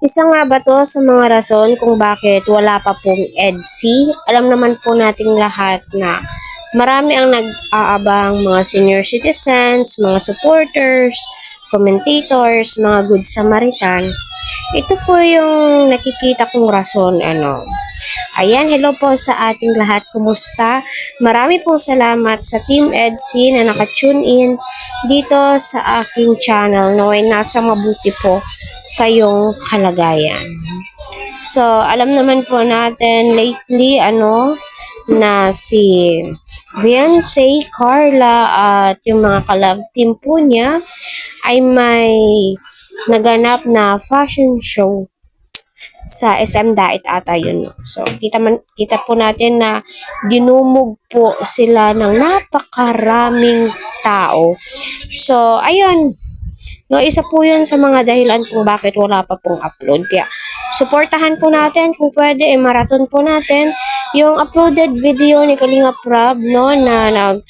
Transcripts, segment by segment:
Isa nga ba to sa mga rason kung bakit wala pa pong EDSI? Alam naman po nating lahat na marami ang nag-aabang, mga senior citizens, mga supporters, commentators, mga good Samaritan. Ito po yung nakikita kong rason, Ayan, hello po sa ating lahat. Kumusta? Marami pong salamat sa Team EDSI na naka-tune in dito sa aking channel. Naway nasa mabuti po kayong kalagayan. So, alam naman po natin lately, na si Beyonce, Carla, at yung mga ka-love team po niya ay may naganap na fashion show sa SM Dait ata yun. So, kita po natin na dinumog po sila ng napakaraming tao. So, ayun. No, isa po yun sa mga dahilan kung bakit wala pa pong upload. Kaya, suportahan po natin kung pwede, marathon po natin yung uploaded video ni Kalinga Prab, no, na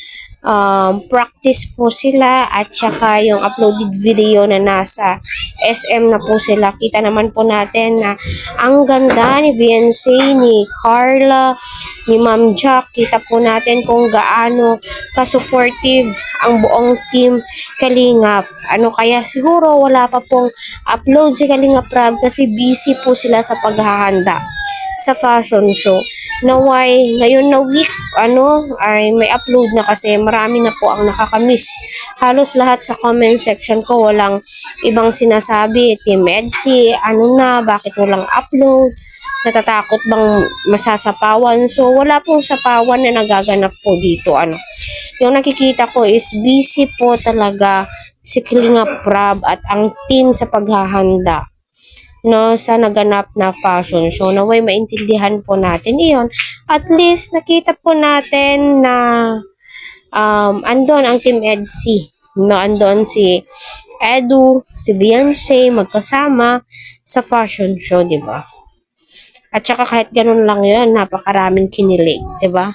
practice po sila at saka yung uploaded video na nasa SM na po sila. Kita naman po natin na ang ganda ni Beyonce, ni Carla, ni Ma'am Jack. Kita po natin kung gaano ka-supportive ang buong team Kalingap. Kaya siguro wala pa pong upload si Kalinga Prab kasi busy po sila sa paghahanda sa fashion show. Naway, ngayon na week, ay may upload na kasi marami na po ang nakakamiss. Halos lahat sa comment section ko, walang ibang sinasabi, Team EDSI, bakit walang upload? Natatakot bang masasapawan? So, wala pong sapawan na nagaganap po dito, Yung nakikita ko is busy po talaga si Kalinga Prab at ang team sa paghahanda, no, sa naganap na fashion show. Naway maintindihan po natin iyon. At least nakita po natin na andon ang Team EDSI, no, andon si Edu, si Beyonce magkasama sa fashion show, di ba? At saka kahit ganun lang yun, napakaraming kinilig, di ba?